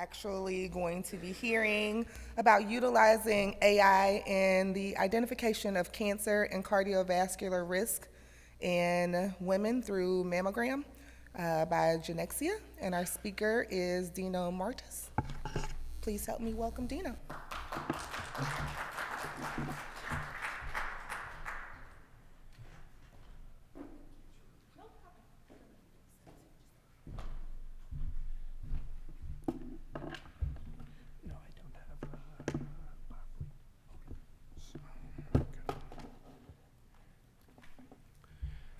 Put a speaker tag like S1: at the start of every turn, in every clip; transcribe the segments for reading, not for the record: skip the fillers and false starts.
S1: actually going to be hearing about utilizing AI in the identification of cancer and cardiovascular risk in women through mammogram by Genexia. And our speaker is Dino Martis. Please help me welcome Dino.
S2: No, I don't have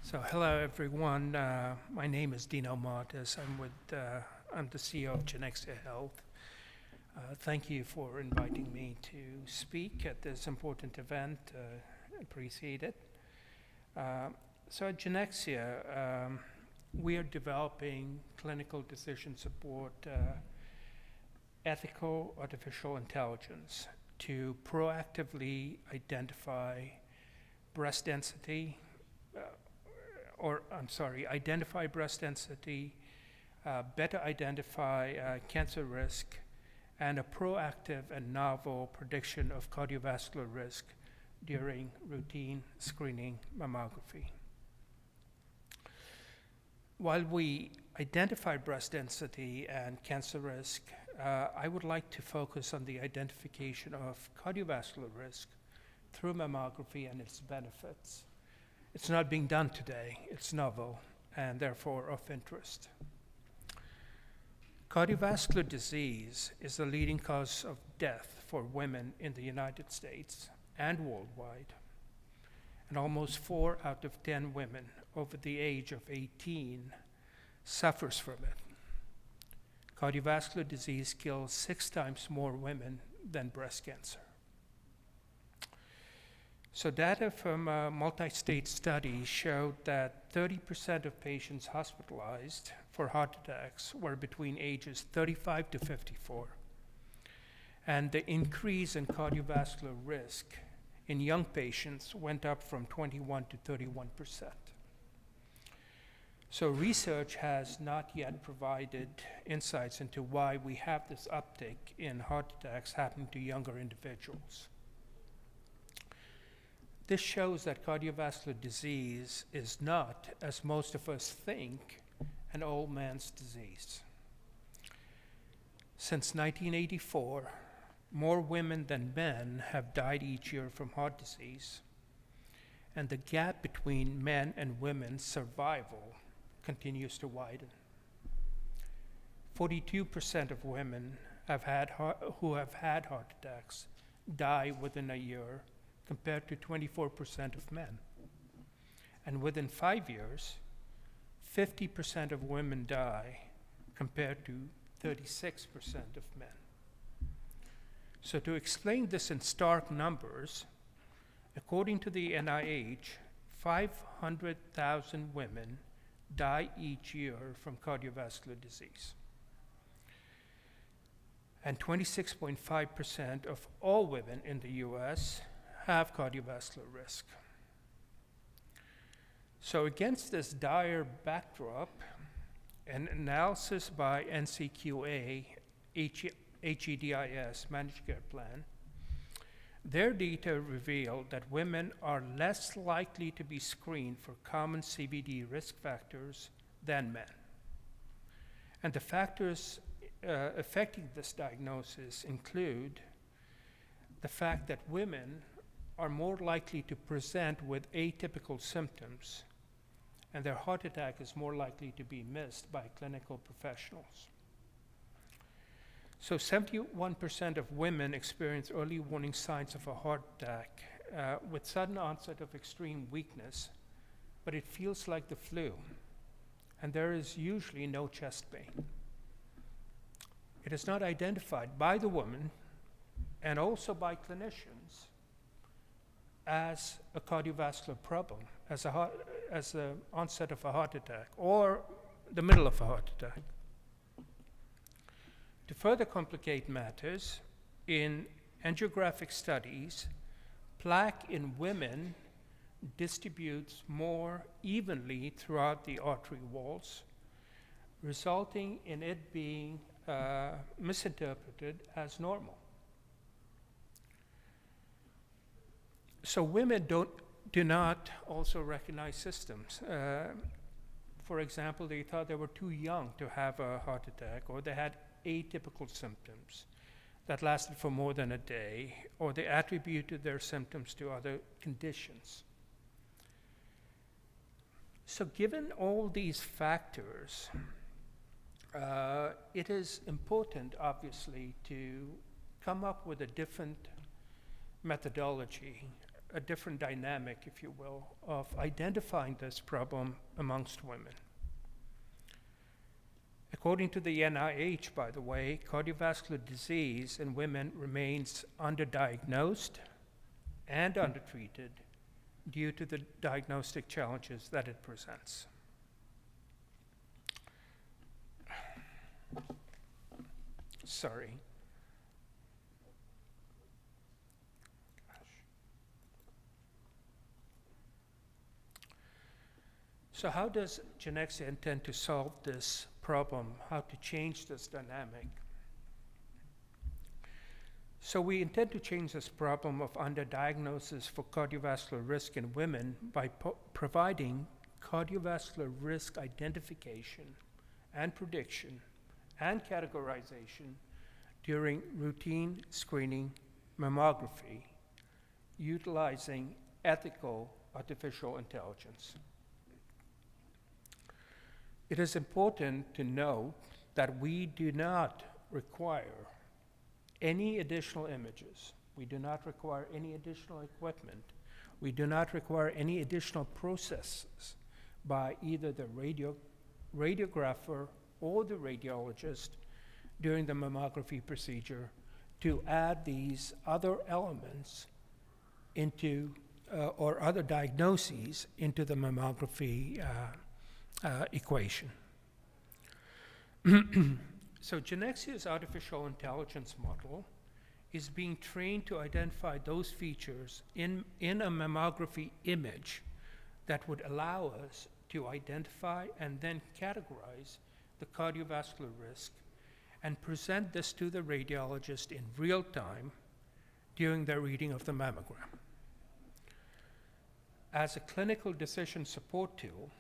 S2: So hello everyone. My name is Dino Martis. I'm the CEO of Genexia Health. Thank you for inviting me to speak at this important event. Appreciate it. So at Genexia, we are developing clinical decision support, ethical artificial intelligence to proactively identify breast density, identify breast density, better identify cancer risk, and a proactive and novel prediction of cardiovascular risk during routine screening mammography. While we identify breast density and cancer risk, I would like to focus on the identification of cardiovascular risk through mammography and its benefits. It's not being done today. It's novel and therefore of interest. Cardiovascular disease is the leading cause of death for women in the United States and worldwide. And almost 4 out of 10 women over the age of 18 suffers from it. Cardiovascular disease kills 6 times more women than breast cancer. So data from a multi-state study showed that 30% of patients hospitalized for heart attacks were between ages 35 to 54. And the increase in cardiovascular risk in young patients went up from 21 to 31%. So research has not yet provided insights into why we have this uptick in heart attacks happening to younger individuals. This shows that cardiovascular disease is not, as most of us think, an old man's disease. Since 1984, more women than men have died each year from heart disease, and the gap between men and women's survival continues to widen. 42% of women who have had heart attacks die within a year, compared to 24% of men. And within 5 years, 50% of women die, compared to 36% of men. So to explain this in stark numbers, according to the NIH, 500,000 women die each year from cardiovascular disease. And 26.5% of all women in the US have cardiovascular risk. So against this dire backdrop, an analysis by NCQA HEDIS Managed Care Plan, their data revealed that women are less likely to be screened for common CVD risk factors than men. And the factors affecting this diagnosis include the fact that women are more likely to present with atypical symptoms, and their heart attack is more likely to be missed by clinical professionals. So 71% of women experience early warning signs of a heart attack with sudden onset of extreme weakness, but it feels like the flu, and there is usually no chest pain. It is not identified by the woman and also by clinicians as a cardiovascular problem, as the onset of a heart attack or the middle of a heart attack. To further complicate matters, in angiographic studies, plaque in women distributes more evenly throughout the artery walls, resulting in it being misinterpreted as normal. So women do not also recognize systems. For example, they thought they were too young to have a heart attack, or they had atypical symptoms that lasted for more than a day, or they attributed their symptoms to other conditions. So given all these factors, it is important, obviously, to come up with a different methodology, a different dynamic, if you will, of identifying this problem amongst women. According to the NIH, by the way, cardiovascular disease in women remains underdiagnosed and undertreated due to the diagnostic challenges that it presents. Sorry. So how does Genexia intend to solve this problem, how to change this dynamic? So we intend to change this problem of underdiagnosis for cardiovascular risk in women by providing cardiovascular risk identification and prediction and categorization during routine screening mammography, utilizing ethical artificial intelligence. It is important to note that we do not require any additional images. We do not require any additional equipment. We do not require any additional processes by either the radiographer or the radiologist during the mammography procedure to add these other elements into, or other diagnoses into the mammography equation. So Genexia's artificial intelligence model is being trained to identify those features in a mammography image that would allow us to identify and then categorize the cardiovascular risk and present this to the radiologist in real time during their reading of the mammogram. As a clinical decision support tool,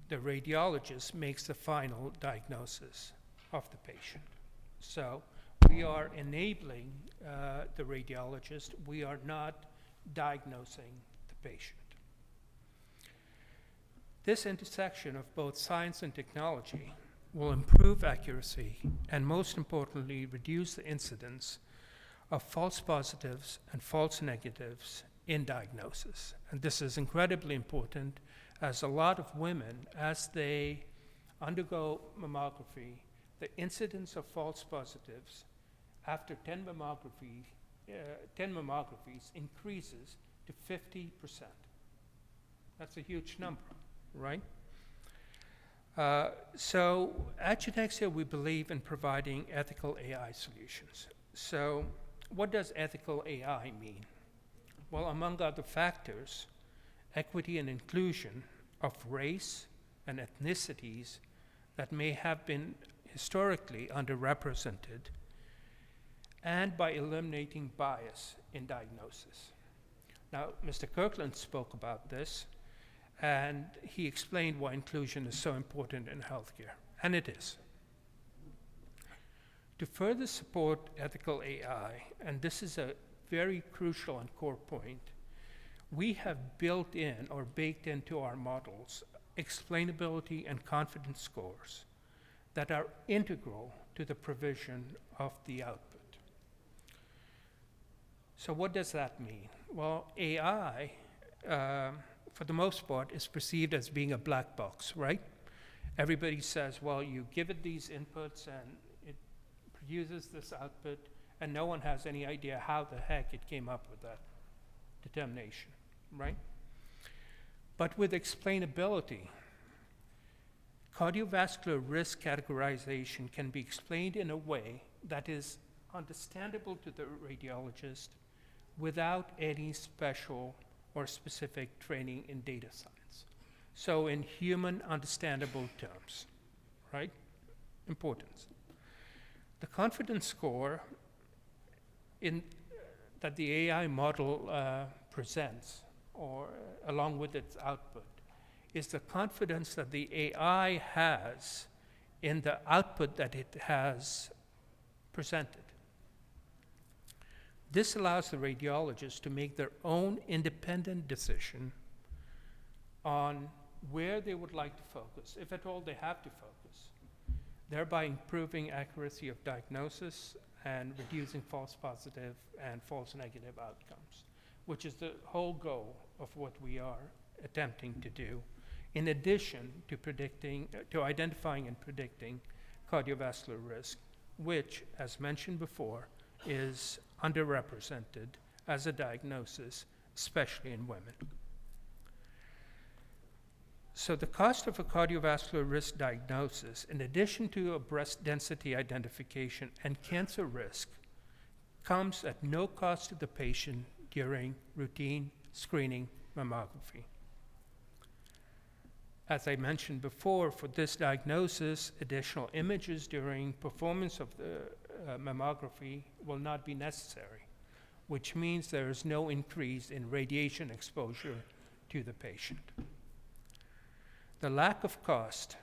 S2: the radiologist makes the final diagnosis of the patient. So we are enabling the radiologist. We are not diagnosing the patient. This intersection of both science and technology will improve accuracy and, most importantly, reduce the incidence of false positives and false negatives in diagnosis. And this is incredibly important, as a lot of women, as they undergo mammography, the incidence of false positives after 10 mammographies increases to 50%. That's a huge number, right? So at Genexia, we believe in providing ethical AI solutions. So what does ethical AI mean? Well, among other factors, equity and inclusion of race and ethnicities that may have been historically underrepresented, and by eliminating bias in diagnosis. Now, Mr. Kirkland spoke about this, and he explained why inclusion is so important in healthcare, and it is. To further support ethical AI, and this is a very crucial and core point, we have built in or baked into our models explainability and confidence scores that are integral to the provision of the output. So what does that mean? Well, AI, for the most part, is perceived as being a black box, right? Everybody says, well, you give it these inputs and it produces this output, and no one has any idea how the heck it came up with that determination, right? But with explainability, cardiovascular risk categorization can be explained in a way that is understandable to the radiologist without any special or specific training in data science. So in human understandable terms, right? Importance. The confidence score that the AI model presents, or along with its output, is the confidence that the AI has in the output that it has presented. This allows the radiologist to make their own independent decision on where they would like to focus, if at all they have to focus, thereby improving accuracy of diagnosis and reducing false positive and false negative outcomes, which is the whole goal of what we are attempting to do, in addition to identifying and predicting cardiovascular risk, which, as mentioned before, is underrepresented as a diagnosis, especially in women. So the cost of a cardiovascular risk diagnosis, in addition to a breast density identification and cancer risk, comes at no cost to the patient during routine screening mammography. As I mentioned before, for this diagnosis, additional images during performance of the mammography will not be necessary, which means there is no increase in radiation exposure to the patient. The lack of cost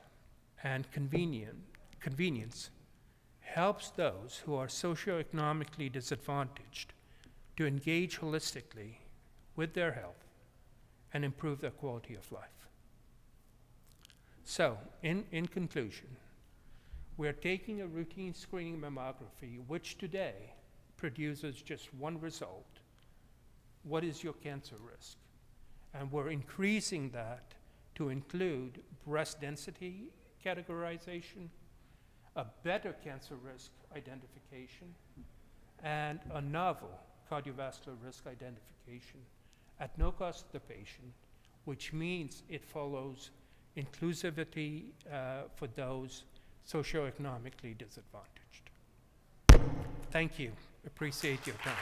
S2: and convenience helps those who are socioeconomically disadvantaged to engage holistically with their health and improve their quality of life. So, in conclusion, we're taking a routine screening mammography, which today produces just one result: what is your cancer risk? And we're increasing that to include breast density categorization, a better cancer risk identification, and a novel cardiovascular risk identification at no cost to the patient, which means it follows inclusivity for those socioeconomically disadvantaged. Thank you. Appreciate your time.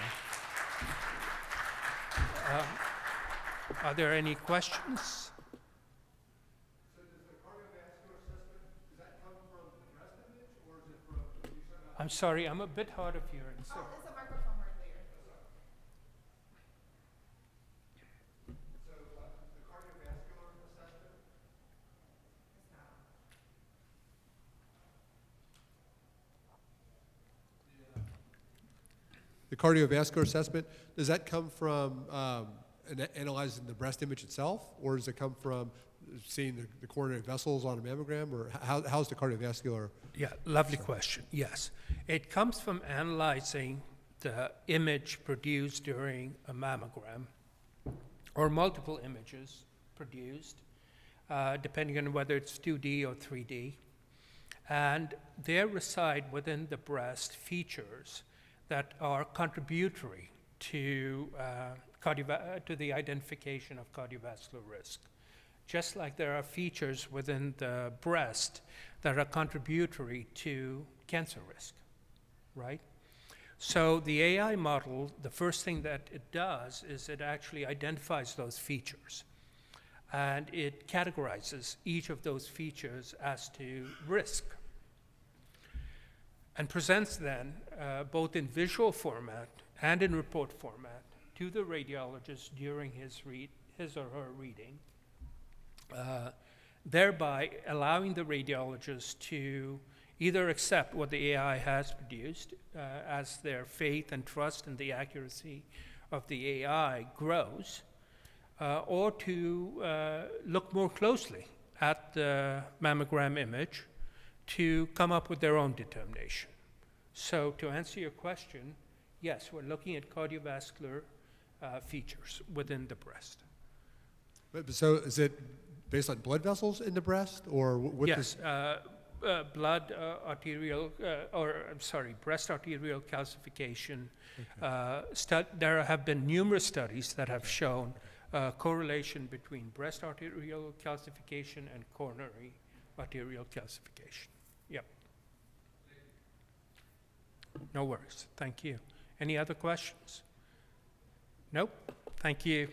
S2: Are there any questions? I'm sorry, I'm a bit hard of hearing. So.
S1: Oh, there's a microphone right there.
S3: So the cardiovascular assessment? The cardiovascular assessment, does that come from analyzing the breast image itself, or does it come from seeing the coronary vessels on a mammogram, or how's the cardiovascular?
S2: Yeah, lovely question. Yes. It comes from analyzing the image produced during a mammogram, or multiple images produced, depending on whether it's 2D or 3D. And there reside within the breast features that are contributory to the identification of cardiovascular risk. Just like there are features within the breast that are contributory to cancer risk, right? So the AI model, the first thing that it does is it actually identifies those features, and it categorizes each of those features as to risk, and presents then, both in visual format and in report format, to the radiologist during his or her reading, thereby allowing the radiologist to either accept what the AI has produced as their faith and trust in the accuracy of the AI grows, or to look more closely at the mammogram image to come up with their own determination. So to answer your question, yes, we're looking at cardiovascular features within the breast.
S3: So is it based on blood vessels in the breast, or what?
S2: Yes, blood arterial, breast arterial calcification. Okay. There have been numerous studies that have shown correlation between breast arterial calcification and coronary arterial calcification. Yep. No worries. Thank you. Any other questions? Nope. Thank you.